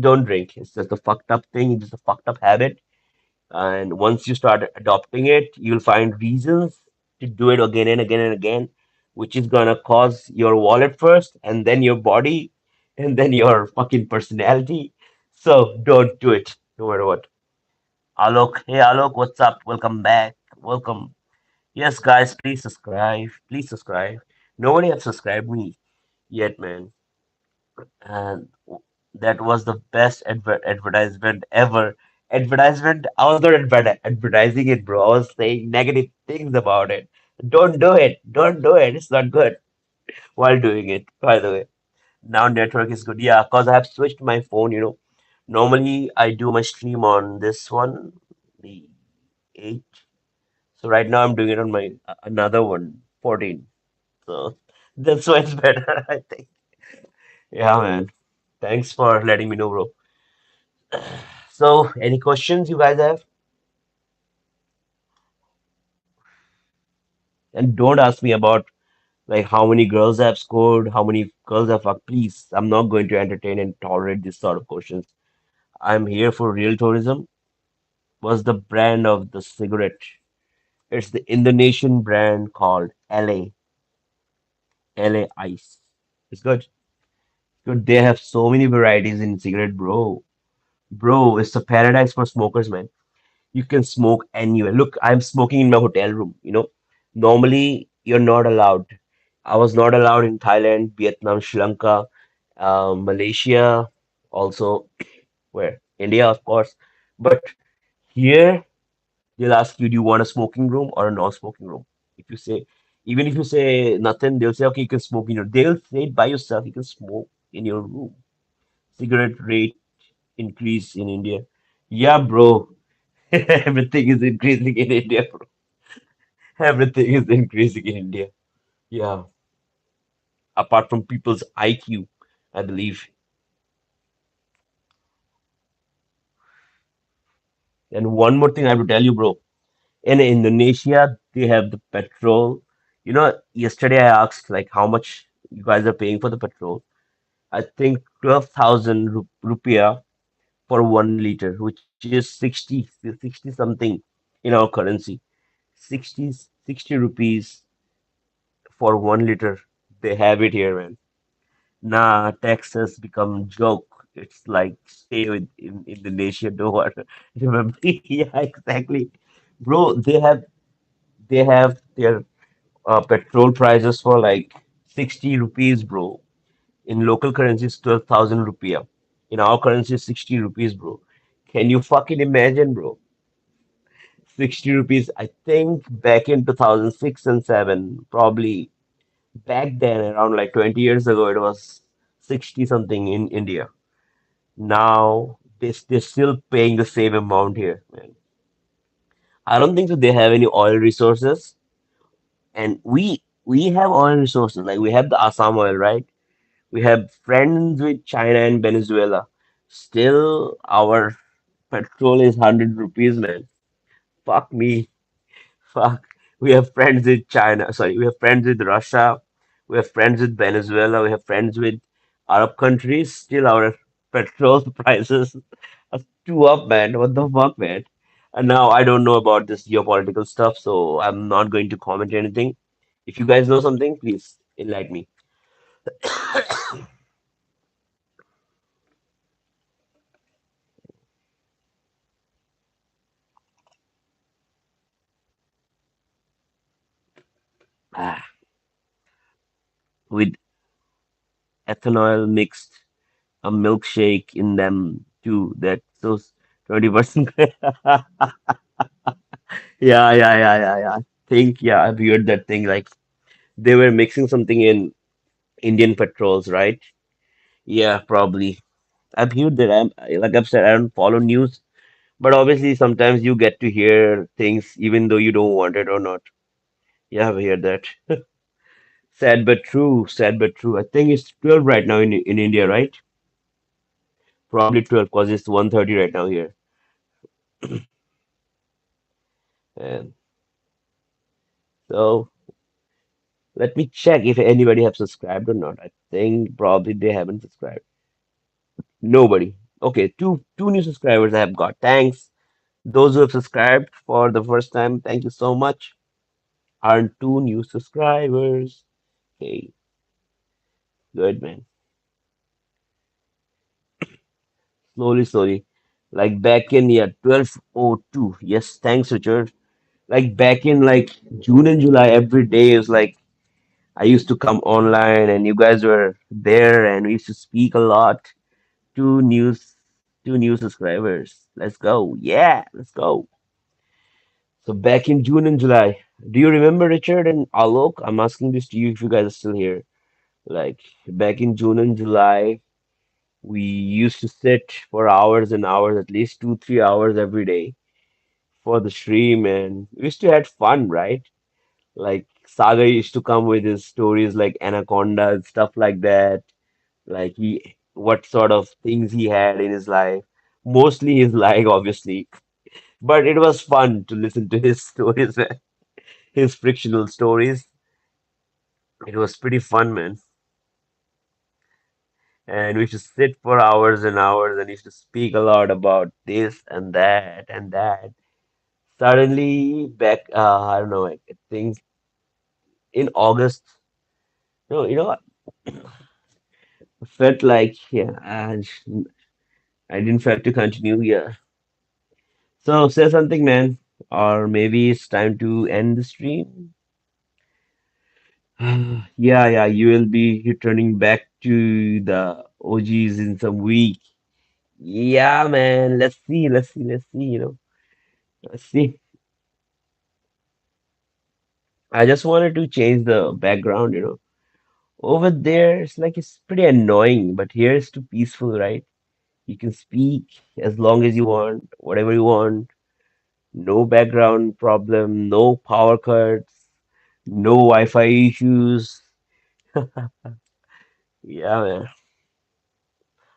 don't drink. It's just a fucked up thing. It's just a fucked up habit. And once you start adopting it, you'll find reasons to do it again and again and again, which is gonna cause your wallet first, and then your body, and then your fucking personality. So don't do it, no matter what. Alok, hey Alok, what's up? Welcome back. Welcome. Yes, guys, please subscribe. Please subscribe. Nobody has subscribed me yet, man. And that was the best advertisement ever. Advertisement, I was not advertising it, bro. I was saying negative things about it. Don't do it. Don't do it. It's not good while doing it, by the way. Now network is good. Yeah, because I have switched my phone. Normally I do my stream on this one, the 8. So right now I'm doing it on my another one, 14. So that's why it's better, I think. Yeah, man. Thanks for letting me know, bro. So, any questions you guys have? And don't ask me about like how many girls I've scored, how many girls I've fucked. Please, I'm not going to entertain and tolerate this sort of questions. I'm here for real tourism. What's the brand of the cigarette? It's the Indonesian brand called LA Ice. It's good. Good. They have so many varieties in cigarette, bro. Bro, it's a paradise for smokers, man. You can smoke anywhere. Look, I'm smoking in my hotel room. Normally, you're not allowed. I was not allowed in Thailand, Vietnam, Sri Lanka, Malaysia, also where India, of course. But here they'll ask you, do you want a smoking room or a non-smoking room? If you say, even if you say nothing, they'll say, okay, you can smoke in your. They'll say it by yourself. You can smoke in your room. Cigarette rate increase in India. Yeah, bro. Everything is increasing in India, bro. Everything is increasing in India. Yeah. Apart from people's IQ, I believe. And one more thing I have to tell you, bro. In Indonesia, they have the petrol. Yesterday I asked like how much you guys are paying for the petrol. I think 12,000 rupiah for 1 liter, which is 60 something in our currency. 60 rupees for 1 liter. They have it here, man. Nah, taxes become joke. It's like stay with in Indonesia, don't worry. Remember? Yeah, exactly. Bro, they have their petrol prices for like 60 rupees, bro. In local currency, it's 12,000 rupiah. In our currency, it's 60 rupees, bro. Can you fucking imagine, bro? 60 rupees, I think back in 2006 and 7, probably back then, around like 20 years ago, it was 60 something in India. Now, they're still paying the same amount here, man. I don't think so they have any oil resources. And we have oil resources. Like we have the Assam oil, right? We have friends with China and Venezuela. Still, our petrol is 100 rupees, man. Fuck me. Fuck. We have friends with China. Sorry, we have friends with Russia. We have friends with Venezuela. We have friends with Arab countries. Still, our petrol prices are too up, man. What the fuck, man? And now I don't know about this geopolitical stuff, so I'm not going to comment anything. If you guys know something, please enlighten me. Ah, with ethanol mixed a milkshake in them too. That so 20%. Yeah. Think yeah, I've heard that thing. Like they were mixing something in Indian petrols, right? Yeah, probably. I've heard that. Like I've said, I don't follow news, but obviously sometimes you get to hear things even though you don't want it or not. Yeah, I've heard that. Sad but true. Sad but true. I think it's 12 right now in India, right? Probably 12 because it's 1:30 right now here. And so let me check if anybody have subscribed or not. I think probably they haven't subscribed. Nobody. Okay, two new subscribers I have got. Thanks. Those who have subscribed for the first time, thank you so much. Earned two new subscribers. Okay, good man. Slowly, slowly. Like back in 12:02. Yes, thanks, Richard. Like back in like June and July, every day is like I used to come online and you guys were there and we used to speak a lot. Two news, two new subscribers. Let's go. Yeah, let's go. So back in June and July, do you remember Richard and Alok? I'm asking this to you if you guys are still here. Like back in June and July, we used to sit for hours and hours, at least 2, 3 hours every day for the stream, and we used to had fun, right? Like Saga used to come with his stories like Anaconda and stuff like that. Like what sort of things he had in his life. Mostly his life, obviously. But it was fun to listen to his stories, man. His frictional stories. It was pretty fun, man. And we used to sit for hours and hours and used to speak a lot about this and that and that. Suddenly, back, I don't know, I think in August, what? I felt like, yeah, I didn't feel to continue. Yeah. So say something, man. Or maybe it's time to end the stream. Yeah, you will be returning back to the OGs in some week. Yeah, man. Let's see. Let's see. Let's see. Let's see. I just wanted to change the background. Over there, it's like it's pretty annoying, but here it's too peaceful, right? You can speak as long as you want, whatever you want. No background problem, no power cuts, no Wi-Fi issues. Yeah, man.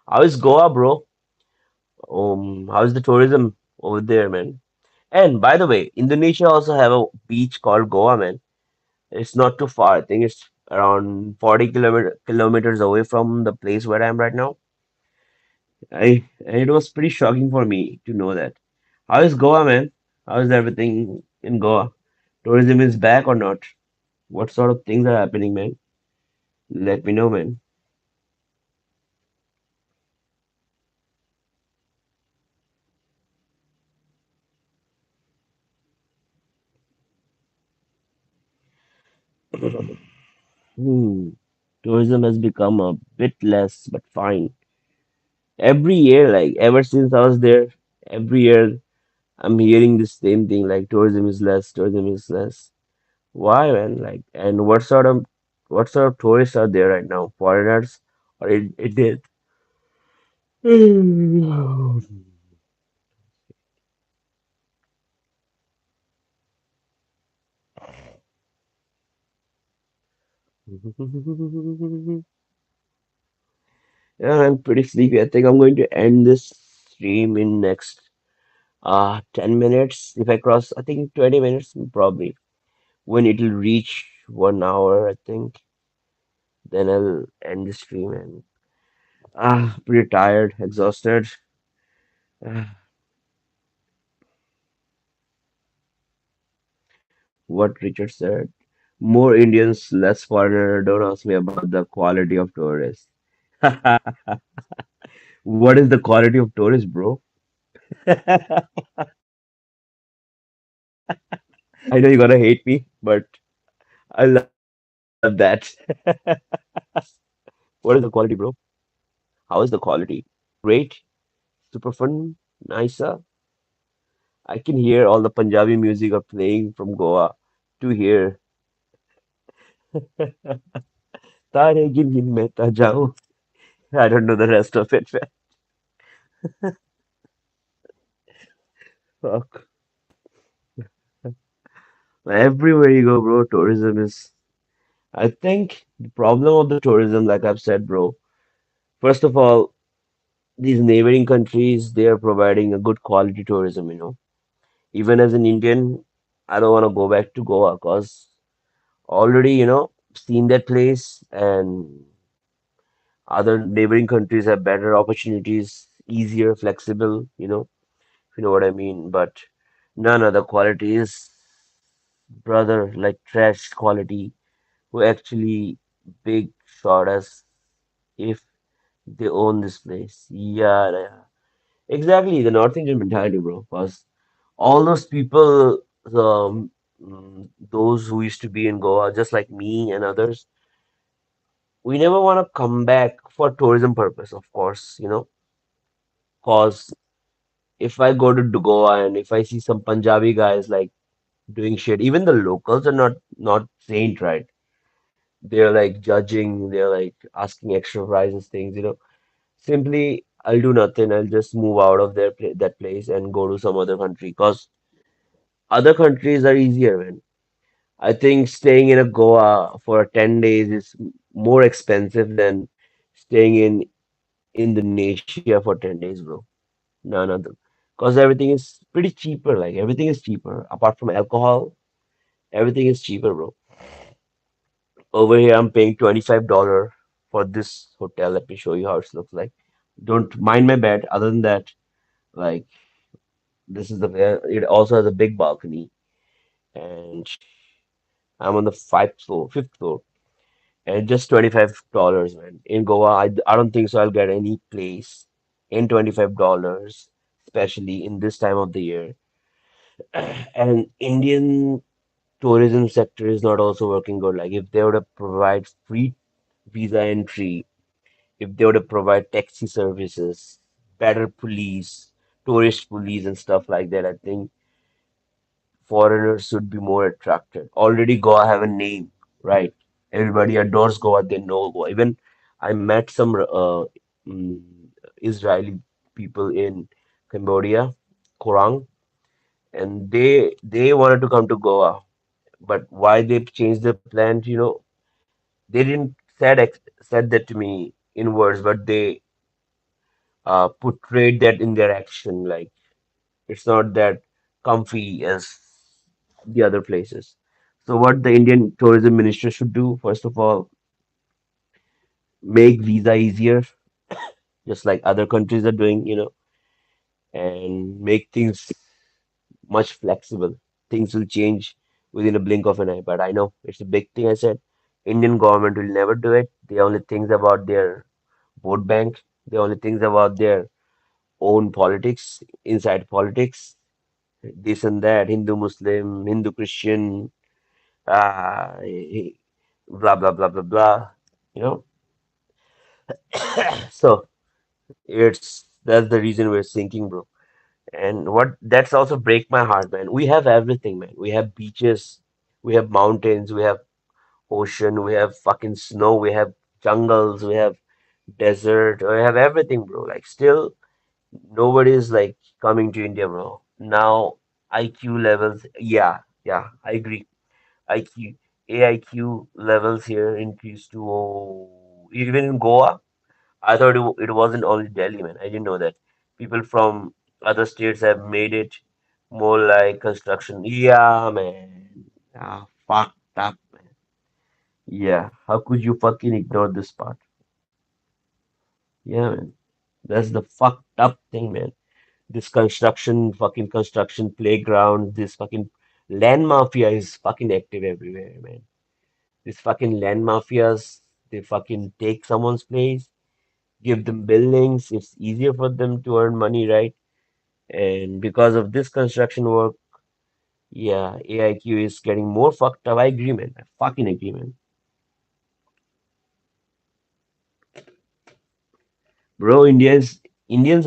How is Goa, bro? How's the tourism over there, man? And by the way, Indonesia also have a beach called Goa, man. It's not too far. I think it's around 40 kilometers away from the place where I am right now. And it was pretty shocking for me to know that. How is Goa, man? How is everything in Goa? Tourism is back or not? What sort of things are happening, man? Let me know, man. Hmm. Tourism has become a bit less, but fine. Every year, like ever since I was there, every year I'm hearing the same thing, like tourism is less, tourism is less. Why, man? Like, and what sort of tourists are there right now? Foreigners or it did? Yeah, I'm pretty sleepy. I think I'm going to end this stream in next 10 minutes. If I cross, I think 20 minutes probably. When it'll reach 1 hour, I think, then I'll end the stream and pretty tired, exhausted. Ah, what Richard said. More Indians, less foreigner. Don't ask me about the quality of tourists. What is the quality of tourists, bro? I know you're gonna hate me, but I love that. What is the quality, bro? How is the quality? Great, super fun, nicer. I can hear all the Punjabi music are playing from Goa to here. Tare gin gin mehta jao. I don't know the rest of it. Fuck. Everywhere you go, bro, tourism is. I think the problem of the tourism, like I've said, bro. First of all, these neighboring countries, they are providing a good quality tourism. Even as an Indian, I don't want to go back to Goa because already, seen that place and other neighboring countries have better opportunities, easier, flexible, if you know what I mean. But none of the quality is, brother, like trash quality, who actually big shot us if they own this place. Yeah, yeah. Exactly, the North Indian mentality, bro. Because all those people, those who used to be in Goa, just like me and others, we never want to come back for tourism purpose, of course. Cause if I go to Goa and if I see some Punjabi guys like doing shit, even the locals are not saint, right? They're like judging, they're like asking extra prices, things. Simply, I'll do nothing. I'll just move out of that place and go to some other country. Cause other countries are easier, man. I think staying in a Goa for 10 days is more expensive than staying in Indonesia for 10 days, bro. No, no, because everything is pretty cheaper. Like everything is cheaper. Apart from alcohol, everything is cheaper, bro. Over here, I'm paying $25 for this hotel. Let me show you how it looks like. Don't mind my bed. Other than that, like this is it also has a big balcony, and I'm on the fifth floor, and just $25, man. In Goa, I don't think so. I'll get any place in $25, especially in this time of the year. And Indian tourism sector is not also working good. Like if they were to provide free visa entry, if they were to provide taxi services, better police, tourist police and stuff like that, I think foreigners should be more attracted. Already Goa have a name, right? Everybody adores Goa, they know Goa. Even I met some mm, Israeli people in Cambodia, Korang, and they wanted to come to Goa, but why they changed the plan, they didn't said that to me in words, but they portrayed that in their action. Like it's not that comfy as the other places. So what the Indian tourism minister should do, first of all, make visa easier, just like other countries are doing, and make things much flexible. Things will change within a blink of an eye. But I know it's a big thing. I said Indian government will never do it. They only think about their vote bank. They only think about their own politics, inside politics, this and that, Hindu Muslim, Hindu Christian, uh, blah blah blah blah blah. You know, so that's the reason we're sinking, bro. And what that's also break my heart, man. We have everything, man. We have beaches, we have mountains, we have ocean, we have fucking snow, we have jungles, we have desert, we have everything, bro. Like still nobody's like coming to India, bro. Now IQ levels, yeah, I agree. IQ, AIQ levels here increased to even in Goa. I thought it wasn't only Delhi, man. I didn't know that. People from other states have made it more like construction. Yeah, man. Ah, fucked up, man. Yeah. How could you fucking ignore this part? Yeah, man. That's the fucked up thing, man. This fucking construction playground, this fucking land mafia is fucking active everywhere, man. These fucking land mafias, they fucking take someone's place, give them buildings. It's easier for them to earn money, right? And because of this construction work, yeah, AIQ is getting more fucked up. I agree, man. I fucking agree, man. Bro, Indians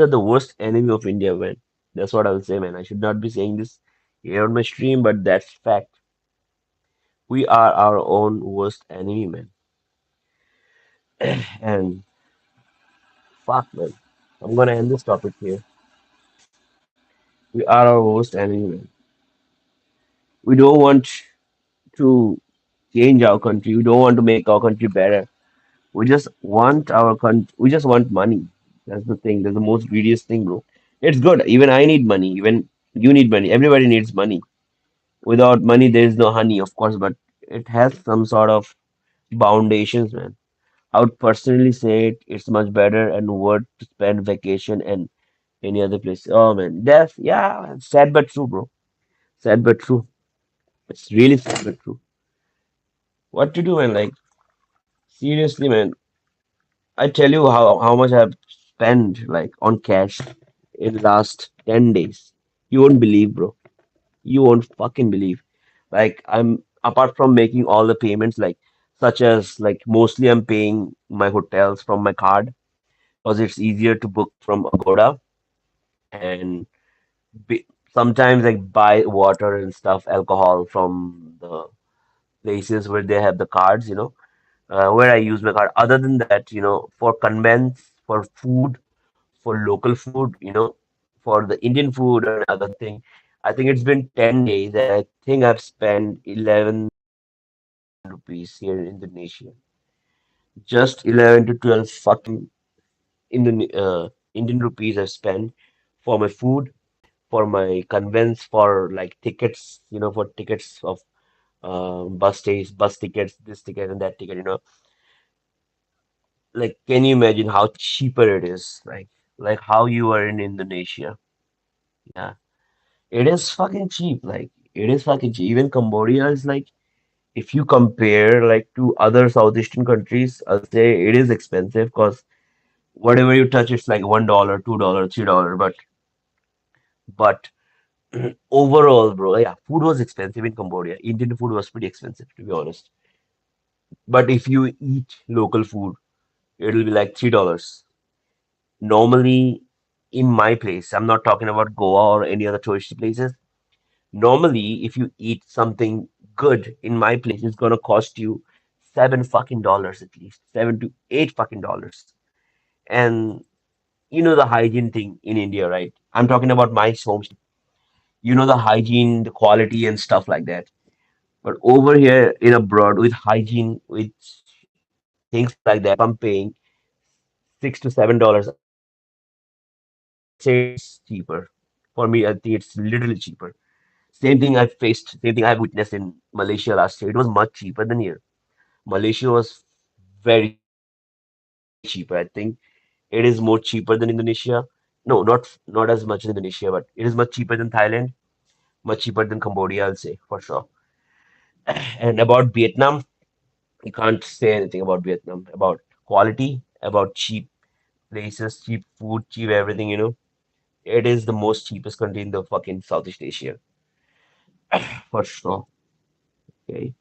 are the worst enemy of India, man. That's what I'll say, man. I should not be saying this here on my stream, but that's fact. We are our own worst enemy, man. And fuck, man. I'm gonna end this topic here. We are our worst enemy, man. We don't want to change our country. We don't want to make our country better. We just want our country. We just want money. That's the thing. That's the most greediest thing, bro. It's good. Even I need money. Even you need money. Everybody needs money. Without money, there is no honey, of course. But it has some sort of foundations, man. I would personally say it's much better and worth to spend vacation and any other place. Oh man, that's yeah, sad but true, bro. Sad but true. It's really sad but true. What to do, man? Like seriously, man. I tell you how much I've spent like on cash in last 10 days. You won't believe, bro. You won't fucking believe. Like I'm apart from making all the payments, like such as like mostly I'm paying my hotels from my card because it's easier to book from Agoda and be, sometimes like buy water and stuff, alcohol from the places where they have the cards, where I use my card. Other than that, for convenience, for food, for local food, for the Indian food and other thing. I think it's been 10 days and I think I've spent 11 rupees here in Indonesia. Just 11 to 12 fucking Indian rupees I've spent for my food, for my convenience, for like tickets, for tickets of bus stays, bus tickets, this ticket and that ticket, like can you imagine how cheaper it is? Like how you are in Indonesia. Yeah. It is fucking cheap. Like it is fucking cheap. Even Cambodia is like if you compare like to other Southeastern countries, I'll say it is expensive because whatever you touch, it's like $1, $2, $3. But overall, bro, yeah, food was expensive in Cambodia. Indian food was pretty expensive, to be honest. But if you eat local food, it'll be like $3. Normally, in my place, I'm not talking about Goa or any other touristy places. Normally, if you eat something good in my place, it's gonna cost you $7 fucking at least, $7 to $8 fucking. And you know the hygiene thing in India, right? I'm talking about my home. You know the hygiene, the quality, and stuff like that. But over here in abroad, with hygiene, with things like that, if I'm paying $6 to $7, I would say it's cheaper. For me, I think it's literally cheaper. Same thing I faced, same thing I have witnessed in Malaysia last year. It was much cheaper than here. Malaysia was very cheaper. I think it is more cheaper than Indonesia. No, not as much as Indonesia, but it is much cheaper than Thailand, much cheaper than Cambodia, I'll say for sure. And about Vietnam, you can't say anything about Vietnam, about quality, about cheap places, cheap food, cheap everything, you know. It is the most cheapest country in the fucking Southeast Asia, for sure. Okay.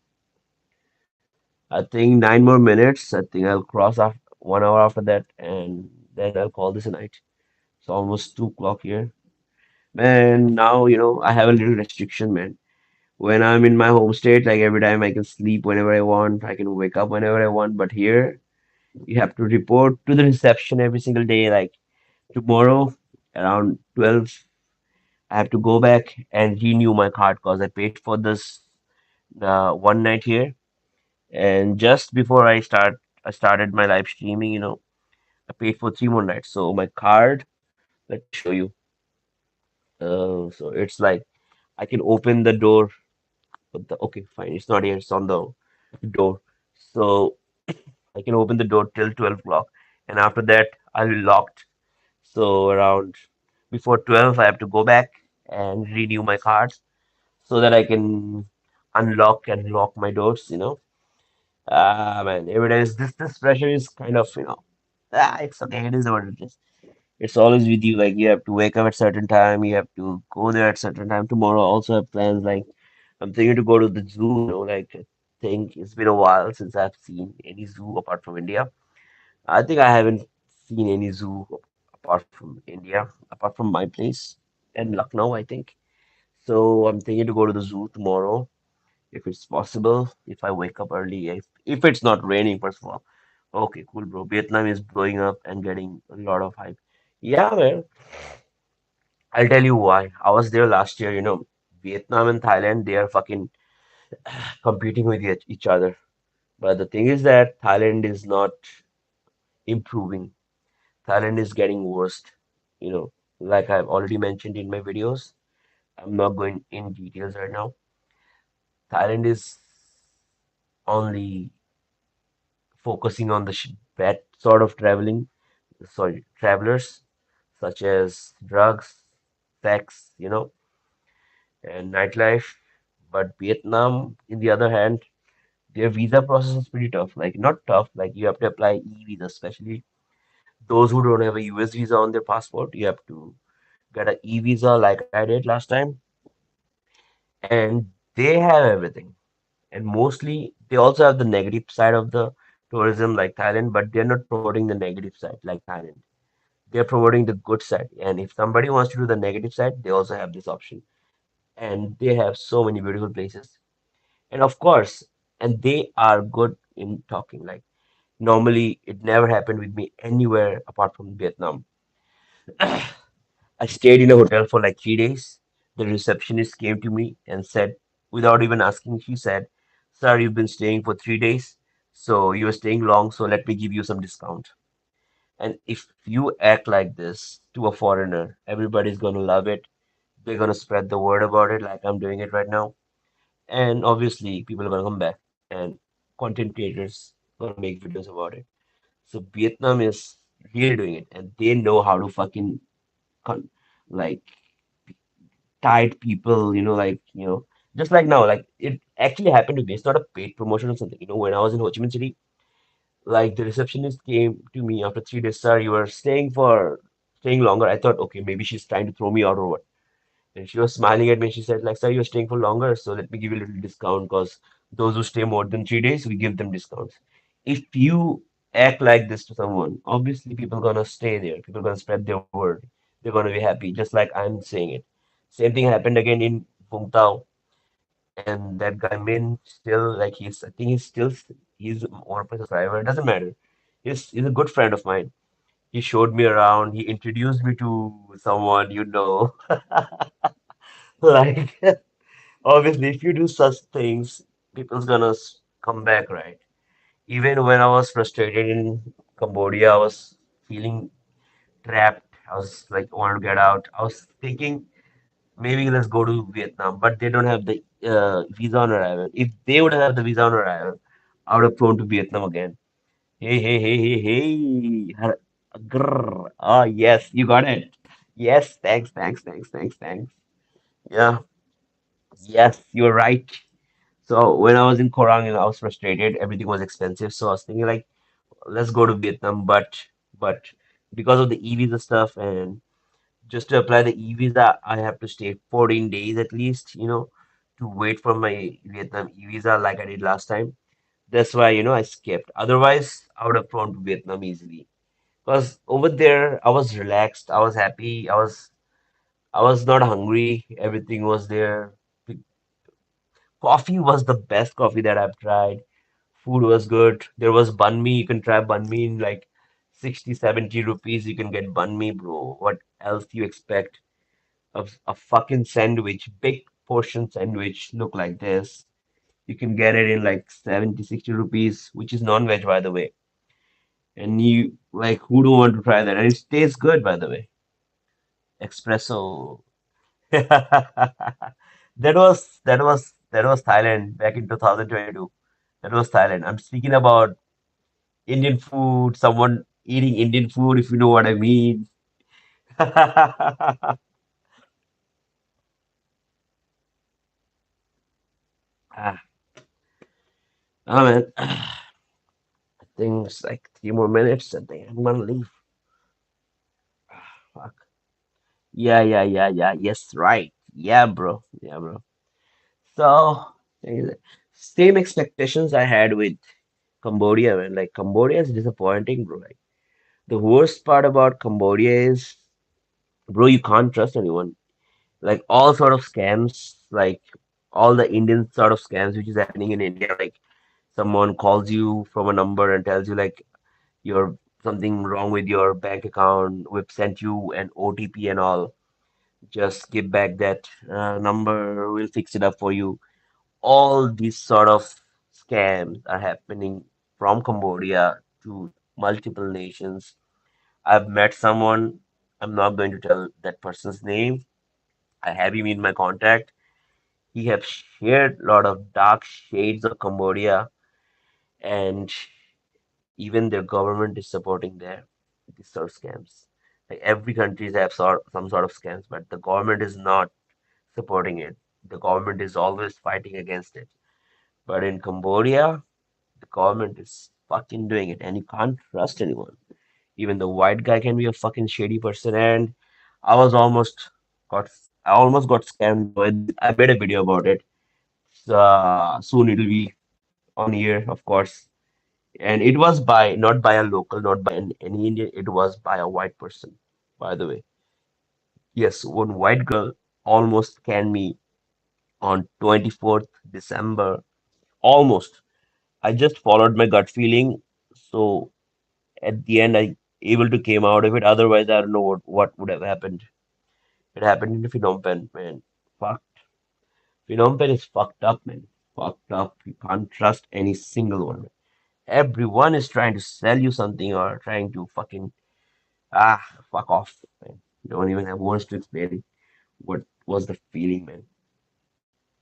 I think 9 more minutes. I think I'll cross after 1 hour after that, and then I'll call this a night. It's almost 2 o'clock here. Man, now, I have a little restriction, man. When I'm in my home state, like every time I can sleep whenever I want, I can wake up whenever I want. But here, you have to report to the reception every single day. Like tomorrow, around 12, I have to go back and renew my card because I paid for this one night here. And just before I started my live streaming, I paid for 3 more nights. So my card, let me show you. So it's like I can open the door. Okay, fine. It's not here. It's on the door. So I can open the door till 12 o'clock. And after that, I'll be locked. So around before 12, I have to go back and renew my cards so that I can unlock and lock my doors. Ah, man, evidence. This pressure is kind of, it's okay. It is what it is. It's always with you. Like you have to wake up at certain time. You have to go there at certain time. Tomorrow, I also have plans. Like I'm thinking to go to the zoo. Like I think it's been a while since I've seen any zoo apart from India. I think I haven't seen any zoo apart from India, apart from my place and Lucknow, I think. So I'm thinking to go to the zoo tomorrow if it's possible, if I wake up early, if it's not raining, first of all. Okay, cool, bro. Vietnam is blowing up and getting a lot of hype. Yeah, man. I'll tell you why. I was there last year, Vietnam and Thailand, they are fucking competing with each other. But the thing is that Thailand is not improving. Thailand is getting worse. You know, like I've already mentioned in my videos. I'm not going in details right now. Thailand is only focusing on the bad sort of travelers, such as drugs, sex, and nightlife. But Vietnam, in the other hand, their visa process is pretty tough. Like not tough, like you have to apply e-visa, especially those who don't have a US visa on their passport. You have to get an e-visa like I did last time, and they have everything. And mostly, they also have the negative side of the tourism like Thailand, but they're not promoting the negative side like Thailand. They're promoting the good side. And if somebody wants to do the negative side, they also have this option. And they have so many beautiful places. And of course, and they are good in talking. Like normally, it never happened with me anywhere apart from Vietnam. I stayed in a hotel for like 3 days. The receptionist came to me and said, without even asking, she said, "Sir, you've been staying for 3 days, so you're staying long, so let me give you some discount." And if you act like this to a foreigner, everybody's gonna love it. They're gonna spread the word about it, like I'm doing it right now. And obviously, people are gonna come back, and content creators gonna make videos about it. So Vietnam is really doing it, and they know how to fucking like tied people, just like now, like it actually happened to me. It's not a paid promotion or something. When I was in Ho Chi Minh City, like the receptionist came to me after 3 days, sir, you are staying longer. I thought, okay, maybe she's trying to throw me out or what. And she was smiling at me. She said, like, sir, you're staying for longer, so let me give you a little discount because those who stay more than 3 days, we give them discounts. If you act like this to someone, obviously people gonna stay there. People gonna spread their word. They're gonna be happy, just like I'm saying it. Same thing happened again in Vung Tau, and that guy Min still like I think he's one of my subscriber. It doesn't matter. He's a good friend of mine. He showed me around. He introduced me to someone, like obviously if you do such things, people's gonna come back, right? Even when I was frustrated in Cambodia, I was feeling trapped. I was like, wanted to get out. I was thinking maybe let's go to Vietnam, but they don't have the visa on arrival. If they would have the visa on arrival, I would have flown to Vietnam again. Hey, hey, hey, hey, hey. Grrr. Ah, yes, you got it. Yes, thanks, thanks, thanks, thanks, thanks. Yeah, yes, you're right. So when I was in Korang and I was frustrated, everything was expensive. So I was thinking like, let's go to Vietnam, but because of the e-visa stuff and just to apply the e-visa, I have to stay 14 days at least, to wait for my Vietnam e-visa like I did last time. That's why, I skipped. Otherwise, I would have flown to Vietnam easily. Because over there, I was relaxed, I was happy, I was not hungry, everything was there. The coffee was the best coffee that I've tried. Food was good. There was banh mi. You can try banh mi in like 60, 70 rupees. You can get banh mi, bro. What else do you expect? A fucking sandwich, big portion sandwich, look like this. You can get it in like 70, 60 rupees, which is non-veg, by the way. And you, like, who don't want to try that? And it tastes good, by the way. Espresso. That was Thailand back in 2022. That was Thailand. I'm speaking about Indian food, someone eating Indian food, if you know what I mean. Ah, oh man, I think it's like 3 more minutes and then I'm gonna leave. Ah, fuck. Yeah, yeah, yeah, yeah. Yes, right. Yeah, bro. Yeah, bro. So, eh, same expectations I had with Cambodia, man. Like, Cambodia is disappointing, bro. Like, the worst part about Cambodia is, bro, you can't trust anyone. Like, all sort of scams, like, all the Indian sort of scams which is happening in India, like, someone calls you from a number and tells you, like, you're something wrong with your bank account, we've sent you an OTP and all. Just give back that number, we'll fix it up for you. All these sort of scams are happening from Cambodia to multiple nations. I've met someone, I'm not going to tell that person's name. I have him in my contact. He have shared a lot of dark shades of Cambodia, and even their government is supporting these sort of scams. Like every country have some sort of scams, but the government is not supporting it. The government is always fighting against it. But in Cambodia, the government is fucking doing it, and you can't trust anyone. Even the white guy can be a fucking shady person. And I was almost got, I almost got scammed, bro. I made a video about it. Soon it'll be on here, of course. And it was not by a local, not by any Indian. It was by a white person, by the way. Yes, one white girl almost scammed me on 24th December. Almost. I just followed my gut feeling. So at the end, I able to came out of it. Otherwise, I don't know what would have happened. It happened in Phnom Penh, man. Fuck. Phnom Penh is fucked up, man. Fucked up. You can't trust any single one. Everyone is trying to sell you something or trying to fucking fuck off, man. Don't even have words to explain what was the feeling, man.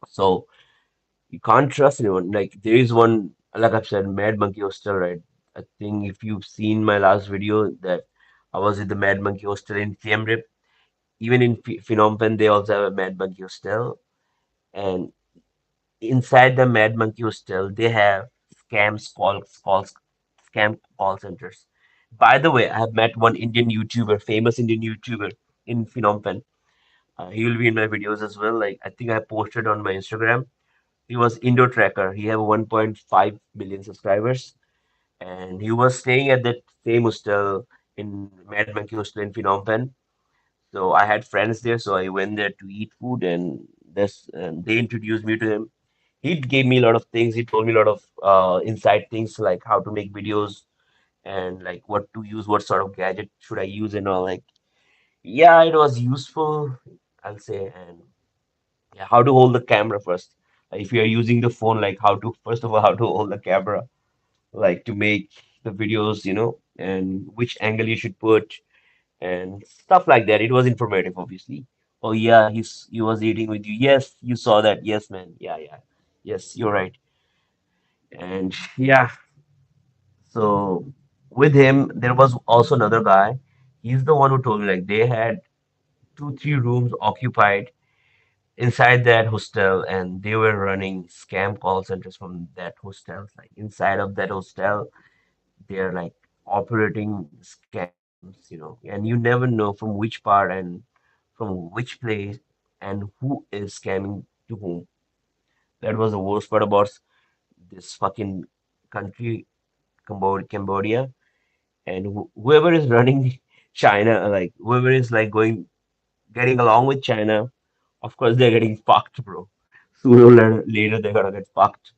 So you can't trust anyone. Like there is one, like I've said, Mad Monkey Hostel, right? I think if you've seen my last video that I was at the Mad Monkey Hostel in Siem Reap, even in Phnom Penh, they also have a Mad Monkey Hostel, and inside the Mad Monkey Hostel, they have scam call centers. By the way, I have met one Indian YouTuber, famous Indian YouTuber in Phnom Penh. He will be in my videos as well. Like I think I posted on my Instagram. He was Indo Tracker. He have 1.5 million subscribers, and he was staying at that same hostel in Mad Monkey Hostel in Phnom Penh. So I had friends there, so I went there to eat food, and they introduced me to him. He gave me a lot of things. He told me a lot of inside things like how to make videos and like what to use, what sort of gadget should I use, and all. Like, yeah, it was useful, I'll say, and yeah, how to hold the camera first. If you are using the phone, like how to first of all how to hold the camera, like to make the videos, and which angle you should put and stuff like that. It was informative, obviously. Oh yeah, he was eating with you. Yes, you saw that. Yes, man. Yeah, yeah. Yes, you're right. And yeah, so with him, there was also another guy. He's the one who told me like they had two, three rooms occupied inside that hostel, and they were running scam call centers from that hostel. Like inside of that hostel, they're like operating scams, and you never know from which part and from which place and who is scamming to whom. That was the worst part about this fucking country, Cambodia, and whoever is running China, like whoever is like getting along with China, of course they're getting fucked, bro. Sooner or later they're gonna get fucked.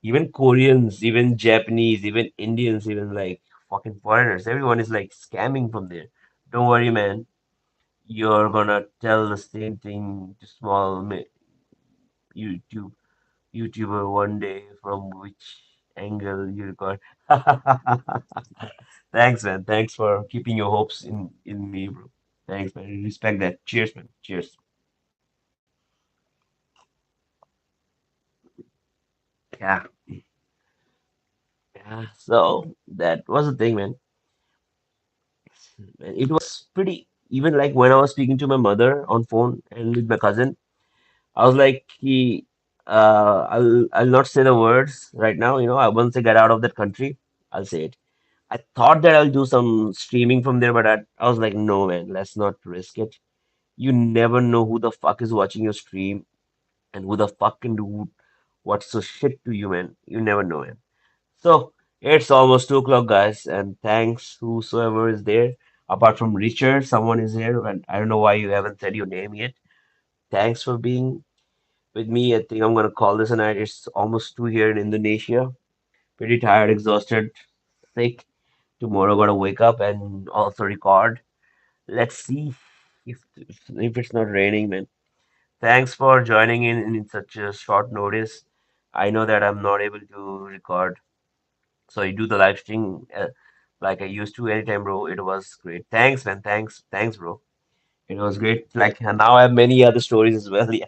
Even Koreans, even Japanese, even Indians, even like fucking foreigners, everyone is like scamming from there. Don't worry, man. You're gonna tell the same thing to small YouTube YouTuber one day from which angle you record. Thanks, man. Thanks for keeping your hopes in me, bro. Thanks, man. Respect that. Cheers, man. Cheers. Yeah, yeah. So that was the thing, man. And it was pretty. Even like when I was speaking to my mother on phone and with my cousin, I was like, I'll not say the words right now. Once I get out of that country, I'll say it. I thought that I'll do some streaming from there, but I was like, no, man, let's not risk it. You never know who the fuck is watching your stream and who the fuck can do what's so shit to you, man. You never know, man. So it's almost 2 o'clock, guys, and thanks whosoever is there. Apart from Richard, someone is here, and I don't know why you haven't said your name yet. Thanks for being with me. I think I'm gonna call this a night. It's almost 2 here in Indonesia. Pretty tired, exhausted, sick. Tomorrow gotta wake up and also record. Let's see if it's not raining, man. Thanks for joining in such a short notice. I know that I'm not able to record, so you do the live stream like I used to anytime, bro. It was great. Thanks, man. Thanks, bro. It was great. Like and now I have many other stories as well. Yeah,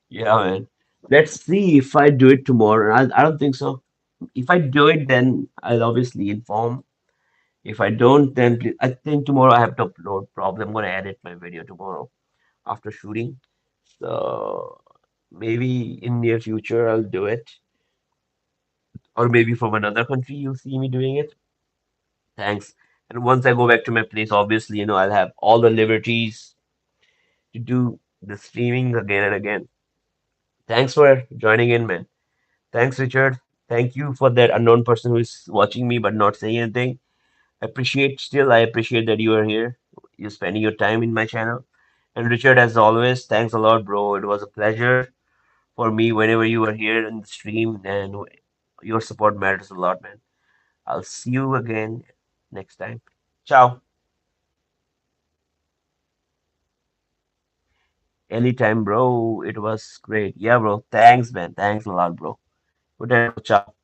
yeah, man. Let's see if I do it tomorrow. I don't think so. If I do it, then I'll obviously inform. If I don't, then I think tomorrow I have to upload. Probably I'm gonna edit my video tomorrow after shooting. So maybe in near future I'll do it, or maybe from another country you'll see me doing it. Thanks. And once I go back to my place, obviously, I'll have all the liberties to do the streaming again and again. Thanks for joining in, man. Thanks, Richard. Thank you for that unknown person who is watching me but not saying anything. I appreciate that you are here. You're spending your time in my channel. And Richard, as always, thanks a lot, bro. It was a pleasure for me whenever you were here in the stream, and your support matters a lot, man. I'll see you again next time. Ciao. Anytime, bro. It was great. Yeah, bro. Thanks, man. Thanks a lot, bro. Good night, bro. Ciao.